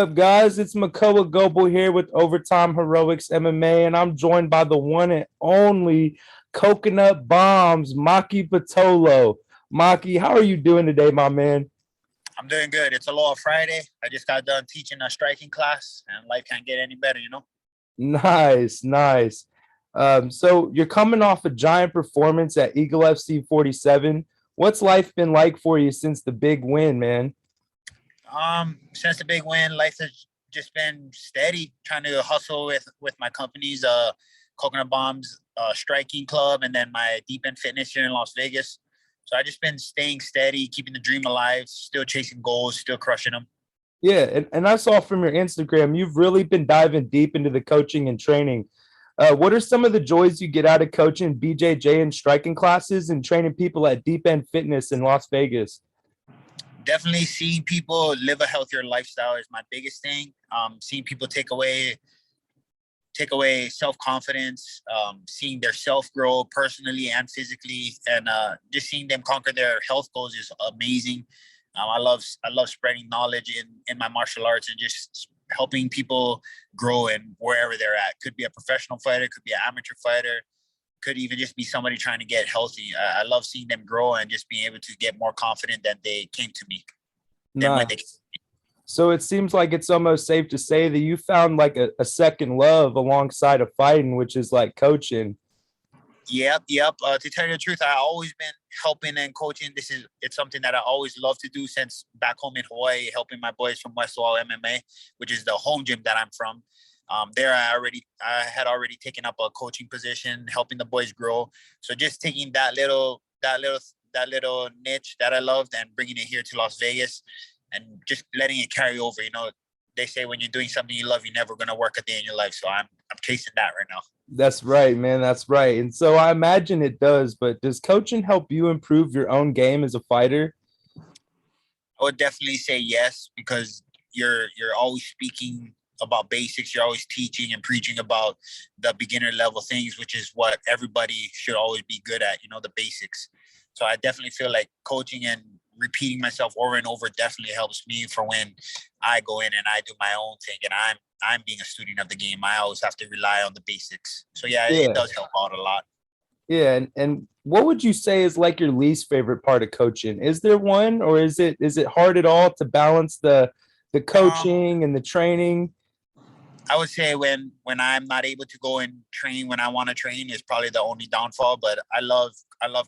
Up, guys? It's Makoa Goble here with Overtime Heroics MMA, and I'm joined by the one and only Coconut Bombs, Maki Pitolo. Maki, how are you doing today, my man? I'm doing good. It's Aloha Friday. I just got done teaching a striking class, and life can't get any better. Nice, nice. So you're coming off a giant performance at Eagle FC 47. What's life been like for you since the big win, man? Since the big win, life has just been steady. Trying to hustle with my companies, Coconut Bombs, Striking Club, and then my Deep End Fitness here in Las Vegas. So I just been staying steady, keeping the dream alive, still chasing goals, still crushing them. Yeah, and I saw from your Instagram, you've really been diving deep into the coaching and training. What are some of the joys you get out of coaching BJJ and striking classes and training people at Deep End Fitness in Las Vegas? Definitely seeing people live a healthier lifestyle is my biggest thing. Seeing people take away self-confidence, seeing their self grow personally and physically, and just seeing them conquer their health goals is amazing. I love spreading knowledge in my martial arts and just helping people grow in wherever they're at. Could be a professional fighter, could be an amateur fighter, could even just be somebody trying to get healthy. I love seeing them grow and just being able to get more confident that they came to me than when they. Nice. So it seems like it's almost safe to say that you found like a second love alongside of fighting, which is like coaching. Yep. To tell you the truth, I always been helping and coaching. It's something that I always love to do since back home in Hawaii, helping my boys from Westwall MMA, which is the home gym that I'm from. There, I had already taken up a coaching position, helping the boys grow. So just taking that little niche that I loved and bringing it here to Las Vegas, and just letting it carry over. They say when you're doing something you love, you're never gonna work a day in your life. So I'm chasing that right now. That's right, man. That's right. And so I imagine it does, but does coaching help you improve your own game as a fighter? I would definitely say yes, because you're always speaking about basics. You're always teaching and preaching about the beginner level things, which is what everybody should always be good at. The basics. So I definitely feel like coaching and repeating myself over and over definitely helps me for when I go in and I do my own thing, and I'm being a student of the game. I always have to rely on the basics. So yeah, it Yeah. does help out a lot. Yeah, and what would you say is like your least favorite part of coaching? Is there one, or is it hard at all to balance the Um, coaching and the training? I would say when I'm not able to go and train when I want to train is probably the only downfall. But I love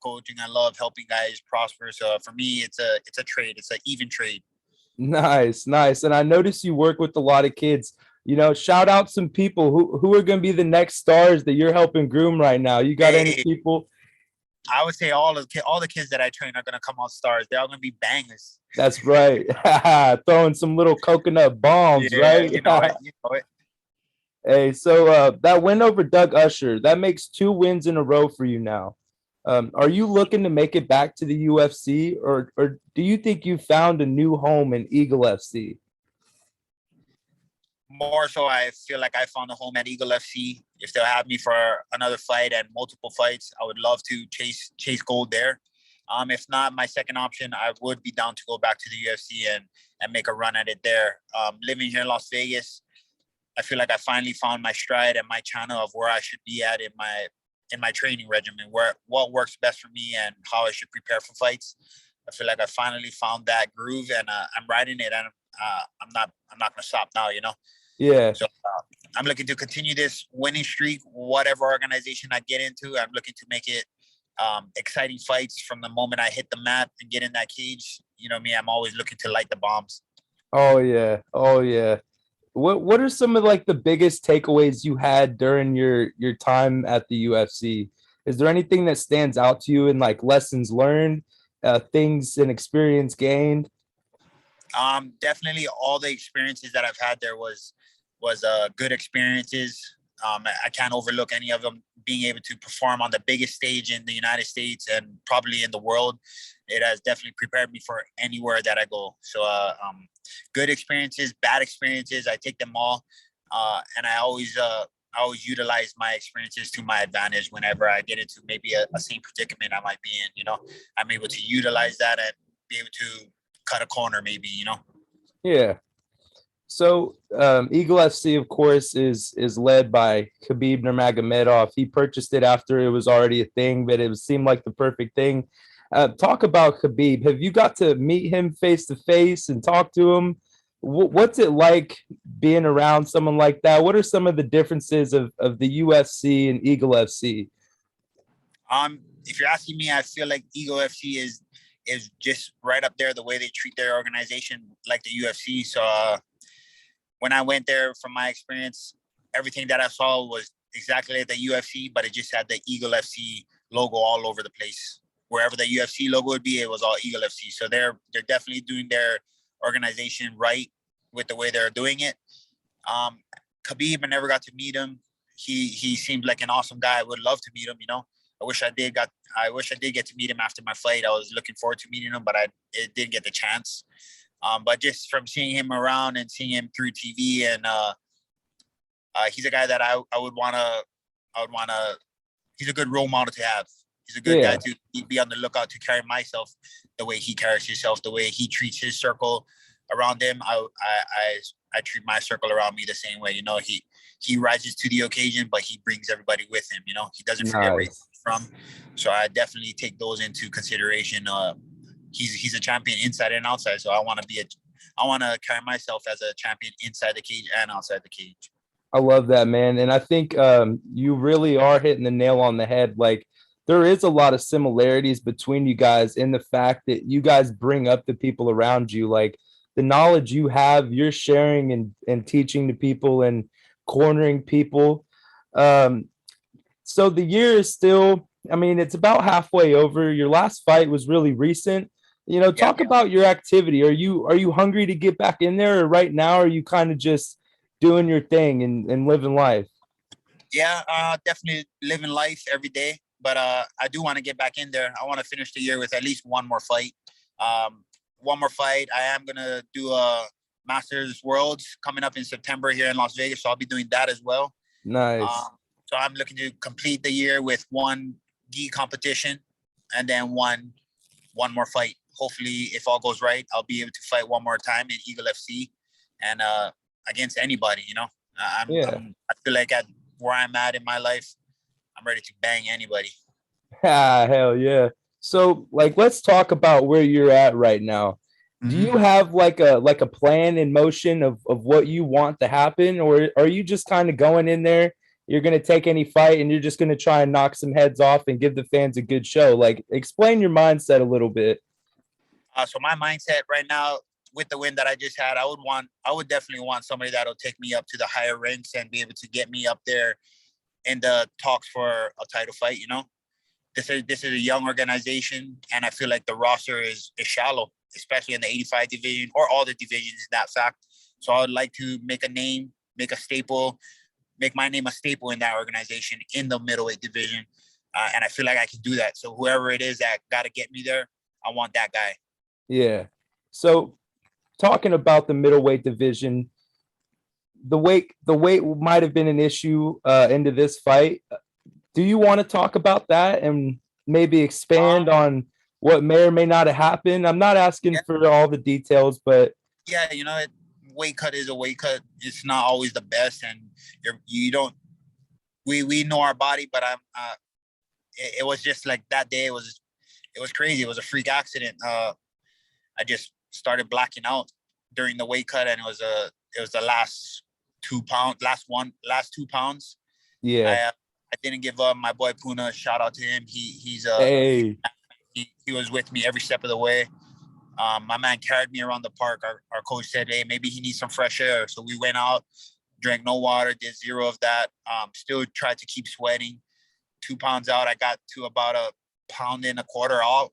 coaching. I love helping guys prosper. So for me, it's a trade. It's an even trade. Nice, nice. And I notice you work with a lot of kids. Shout out some people who are going to be the next stars that you're helping groom right now. You got any Hey, people? I would say all the kids that I train are gonna come out stars. They're all gonna be bangers. That's right. Throwing some little coconut bombs, Yeah, right? you know it. You know it. Hey, so that win over Doug Usher, that makes two wins in a row for you now. Are you looking to make it back to the UFC, or do you think you found a new home in Eagle FC? More so, I feel like I found a home at Eagle FC. If they'll have me for another fight and multiple fights, I would love to chase gold there. If not, my second option, I would be down to go back to the UFC and make a run at it there. Living here in Las Vegas, I feel like I finally found my stride and my channel of where I should be at in my training regimen, where what works best for me and how I should prepare for fights. I feel like I finally found that groove, and I'm riding it, and I'm not gonna stop now. Yeah. So I'm looking to continue this winning streak, whatever organization I get into. I'm looking to make it exciting fights from the moment I hit the mat and get in that cage. You know me, I'm always looking to light the bombs. Oh yeah. Oh yeah. What are some of like the biggest takeaways you had during your time at the UFC? Is there anything that stands out to you in like lessons learned, things and experience gained? Definitely all the experiences that I've had there was good experiences. I can't overlook any of them. Being able to perform on the biggest stage in the United States and probably in the world, it has definitely prepared me for anywhere that I go. So, good experiences, bad experiences, I take them all, and I always utilize my experiences to my advantage whenever I get into maybe a same predicament I might be in. I'm able to utilize that and be able to cut a corner, maybe. Yeah. So Eagle FC, of course, is led by Khabib Nurmagomedov. He purchased it after it was already a thing, but it seemed like the perfect thing. Talk about Khabib. Have you got to meet him face to face and talk to him? What's it like being around someone like that? What are some of the differences of the UFC and Eagle FC? If you're asking me, I feel like Eagle FC is just right up there the way they treat their organization like the UFC. So when I went there, from my experience, everything that I saw was exactly like the UFC, but it just had the Eagle FC logo all over the place. Wherever the UFC logo would be, it was all Eagle FC. So they're definitely doing their organization right with the way they're doing it. Um, Khabib, I never got to meet him. He seemed like an awesome guy. I would love to meet him. I wish I did get to meet him after my fight. I was looking forward to meeting him, but it didn't get the chance. But just from seeing him around and seeing him through TV, and he's a guy that I would wanna. He's a good role model to have. He's a good guy Yeah, to be on the lookout to carry myself the way he carries himself, the way he treats his circle around him. I treat my circle around me the same way. He rises to the occasion, but he brings everybody with him. He doesn't forget where he's nice. from. So I definitely take those into consideration. He's a champion inside and outside. So I want to carry myself as a champion inside the cage and outside the cage. I love that, man. And I think you really are hitting the nail on the head. Like, there is a lot of similarities between you guys in the fact that you guys bring up the people around you. Like, the knowledge you have, you're sharing and teaching to people and cornering people. Um, so the year is still, I mean, it's about halfway over. Your last fight was really recent. Yeah. Talk about your activity. Are you hungry to get back in there, or right now are you kind of just doing your thing and living life? Yeah, definitely living life every day. But I do want to get back in there. I want to finish the year with at least one more fight. Um, one more fight. I am gonna do a Masters Worlds coming up in September here in Las Vegas, so I'll be doing that as well. Nice. So I'm looking to complete the year with one gi competition and then one more fight. Hopefully, if all goes right, I'll be able to fight one more time in Eagle FC and against anybody. Yeah. I feel like at where I'm at in my life, I'm ready to bang anybody. Ah, hell yeah. So, like, let's talk about where you're at right now. Do you Mm-hmm. have like a plan in motion of what you want to happen, or are you just kind of going in there? You're gonna take any fight and you're just gonna try and knock some heads off and give the fans a good show. Like, explain your mindset a little bit. So my mindset right now, with the win that I just had, I would definitely want somebody that'll take me up to the higher ranks and be able to get me up there in the talks for a title fight. This is a young organization, and I feel like the roster is shallow, especially in the 85 division or all the divisions. In that fact, so I would like to make a name, make a staple, make my name a staple in that organization in the middleweight division, and I feel like I can do that. So whoever it is that got to get me there, I want that guy. Yeah. So, talking about the middleweight division, the weight might have been an issue into this fight. Do you want to talk about that and maybe expand Um, on what may or may not have happened? I'm not asking yeah, for all the details, but yeah, weight cut is a weight cut. It's not always the best, and you don't. We know our body, but it was just like that day. It was crazy. It was a freak accident. I just started blacking out during the weight cut, and it was the last 2 pounds. yeah. I didn't give up. My boy Puna, shout out to him. Hey, He was with me every step of the way. My man carried me around the park. Our coach said, "Hey, maybe he needs some fresh air." So we went out, drank no water, did zero of that. Still tried to keep sweating. 2 pounds out, I got to about a pound and a quarter out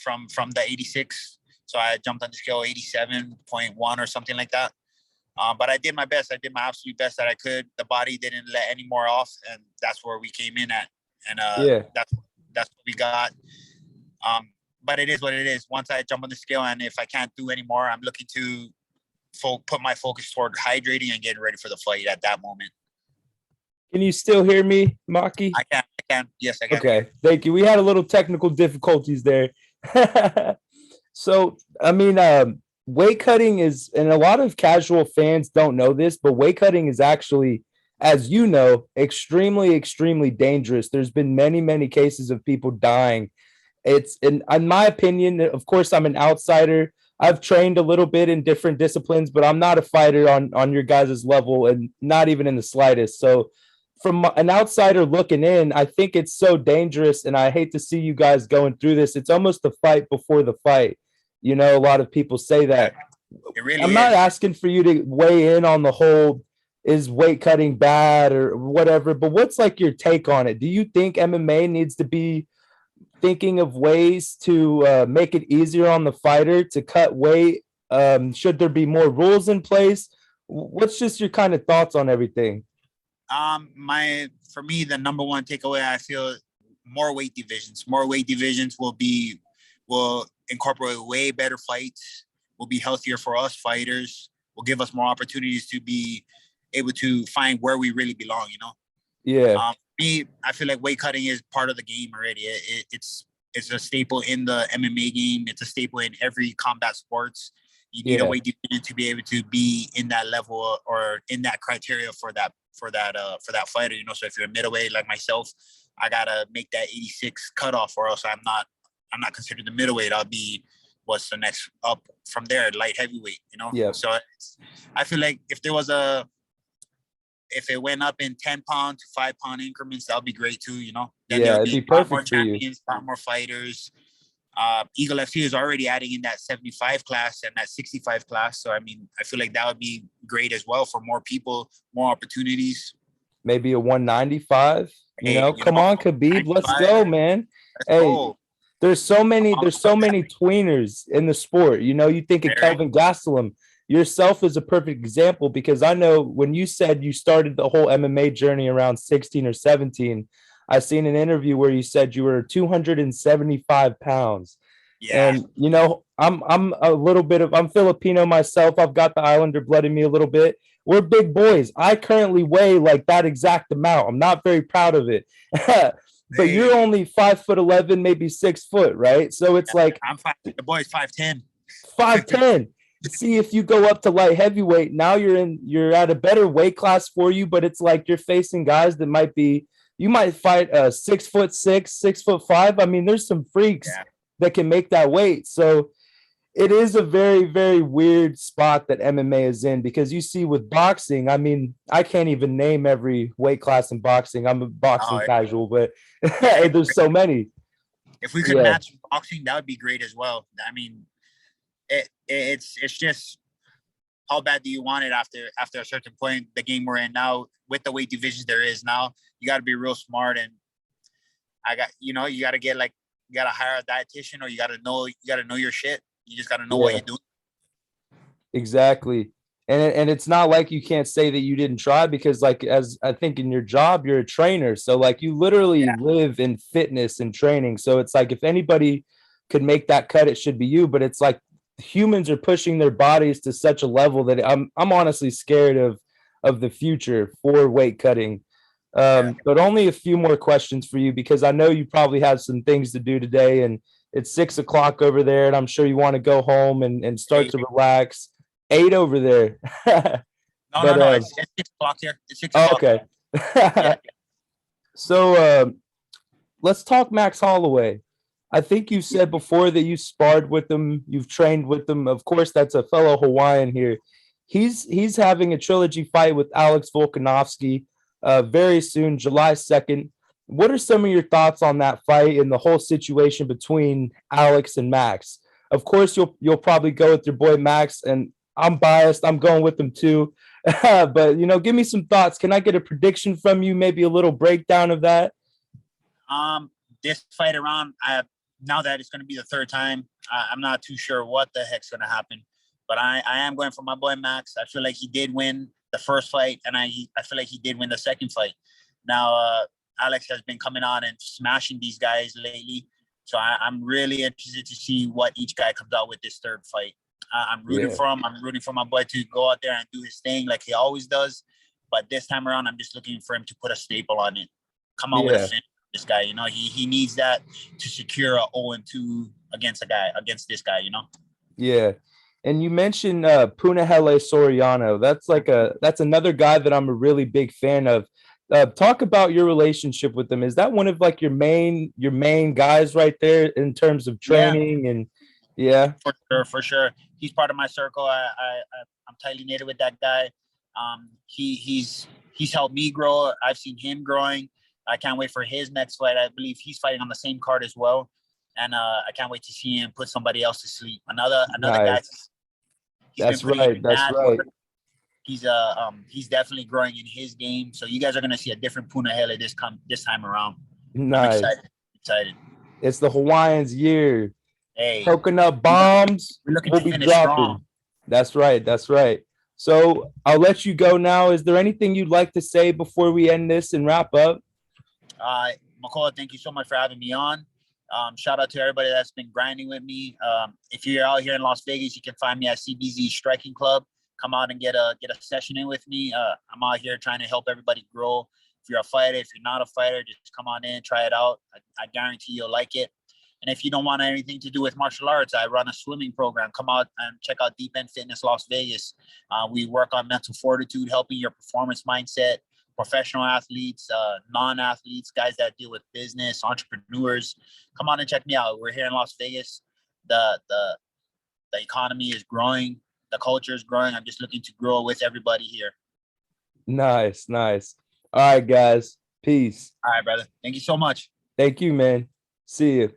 from the 86. So I jumped on the scale 87.1 or something like that. But I did my best. I did my absolute best that I could. The body didn't let any more off, and that's where we came in at, and yeah, that's what we got. But it is what it is. Once I jump on the scale, and if I can't do any more, I'm looking to put my focus toward hydrating and getting ready for the fight at that moment. can you still hear me, Maki? I can. Yes, I can. Okay, thank you. We had a little technical difficulties there. So, I mean, weight cutting is, and a lot of casual fans don't know this, but weight cutting is actually, as you know, extremely, extremely dangerous. There's been many, many cases of people dying. It's in my opinion, of course, I'm an outsider. I've trained a little bit in different disciplines, but I'm not a fighter on your guys' level, and not even in the slightest. So from an outsider looking in, I think it's so dangerous, and I hate to see you guys going through this. It's almost the fight before the fight. You know, a lot of people say that. It really I'm not is. asking for you to weigh in on the whole is weight cutting bad or whatever, but what's like your take on it? Do you think MMA needs to be thinking of ways to make it easier on the fighter to cut weight? Should there be more rules in place? What's just your kind of thoughts on everything? My for me, the number one takeaway, I feel more weight divisions. More weight divisions will incorporate way better fights. Will be healthier for us fighters. Will give us more opportunities to be able to find where we really belong. You know. Yeah, Me, I feel like weight cutting is part of the game already. It's a staple in the MMA game. It's a staple in every combat sports. You need a yeah, weight division to be able to be in that level or in that criteria for that fighter. You know, so if you're a middleweight like myself, I gotta make that 86 cutoff, or else I'm not considered the middleweight. I'll be what's the next up from there, light heavyweight. You know, yeah, so I feel like if it went up in 10-pound to 5-pound increments, that'll be great too. You know, then yeah. there'll It'd be be a lot more perfect for you. champions, a lot more fighters. Eagle FC is already adding in that 75 class and that 65 class. So, I mean, I feel like that would be great as well for more people, more opportunities. Maybe a 195. You Hey, know, come on, Khabib, let's 95, go, man. let's Hey, go. there's so many tweeners in the sport. You know, you think of Very, Kelvin Gastelum. Yourself is a perfect example because I know when you said you started the whole MMA journey around 16 or 17, I seen an interview where you said you were 275 pounds. yeah. And you know, I'm a little bit of I'm Filipino myself. I've got the Islander blood in me a little bit. We're big boys. I currently weigh like that exact amount. I'm not very proud of it. But you're Hey, only 5'11", maybe 6 foot, right? So it's like I'm five. The boy's 5'10". 5'10". See if you go up to light heavyweight, now you're at a better weight class for you, but it's like you're facing guys that might be you might fight a 6'6", 6'5". I mean, there's some freaks Yeah. that can make that weight. So it is a very, very weird spot that MMA is in because you see with boxing, I mean, I can't even name every weight class in boxing. I'm a boxing Oh, casual, but it'd be there's so many. if we could Yeah, match boxing, that would be great as well. I mean, it's just how bad do you want it after a certain point? The game we're in now with the weight divisions there is now, you got to be real smart and you got to get like you got to hire a dietitian or you got to know your shit. You just got to know what yeah, you're doing. exactly. And it's not like you can't say that you didn't try because like as I think in your job you're a trainer, so like you literally Yeah, live in fitness and training. So it's like if anybody could make that cut, it should be you. But it's like humans are pushing their bodies to such a level that I'm honestly scared of the future for weight cutting. yeah. But only a few more questions for you because I know you probably have some things to do today, and it's 6 o'clock over there, and I'm sure you want to go home and start Hey, to relax. 8 over there. no, no, But no. It's 6 o'clock here. It's six oh, o'clock. okay. Yeah, So let's talk Max Holloway. I think you said before that you sparred with him, you've trained with him. Of course, that's a fellow Hawaiian here. He's having a trilogy fight with Alex Volkanovski very soon, July 2nd. What are some of your thoughts on that fight and the whole situation between Alex and Max? Of course, you'll probably go with your boy Max, and I'm biased. I'm going with him too. But give me some thoughts. Can I get a prediction from you? Maybe a little breakdown of that. Um, this fight around, now that it's going to be the third time, I'm not too sure what the heck's going to happen. But I am going for my boy Max. I feel like he did win the first fight, and I feel like he did win the second fight. Now, Alex has been coming on and smashing these guys lately. So I'm really interested to see what each guy comes out with this third fight. I'm rooting Yeah, for him. I'm rooting for my boy to go out there and do his thing like he always does. But this time around, I'm just looking for him to put a staple on it. Come out with a yeah, finish. This guy, he needs that to secure a 0-2 against this guy. yeah. And you mentioned Punahele Soriano. That's another guy that I'm a really big fan of. Talk about your relationship with him. Is that one of like your main guys right there in terms of Yeah, training and yeah, for sure, for sure. He's part of my circle. I'm tightly knitted with that guy. He's helped me grow. I've seen him growing. I can't wait for his next fight. I believe he's fighting on the same card as well, and I can't wait to see him put somebody else to sleep. Another guy. nice. He's been That's putting in right. That's mad right. work. He's definitely growing in his game. So you guys are gonna see a different Punahele this time around. I'm Nice. excited. Excited. It's the Hawaiians' year. Hey, Coconut bombs we're looking will to be finish dropping. strong. That's right. That's right. So I'll let you go now. Is there anything you'd like to say before we end this and wrap up? Uh, Makoa, thank you so much for having me on. Shout out to everybody that's been grinding with me. If you're out here in Las Vegas, you can find me at CBz Striking Club. Come out and get a session in with me. I'm out here trying to help everybody grow. If you're a fighter, if you're not a fighter, just come on in, try it out. I guarantee you'll like it. And if you don't want anything to do with martial arts, I run a swimming program. Come out and check out Deep End Fitness Las Vegas. We work on mental fortitude, helping your performance mindset, professional athletes, non-athletes, guys that deal with business, entrepreneurs. Come on and check me out. We're here in Las Vegas. The economy is growing. The culture is growing. I'm just looking to grow with everybody here. Nice. Nice. All right, guys. Peace. All right, brother. Thank you so much. Thank you, man. See you.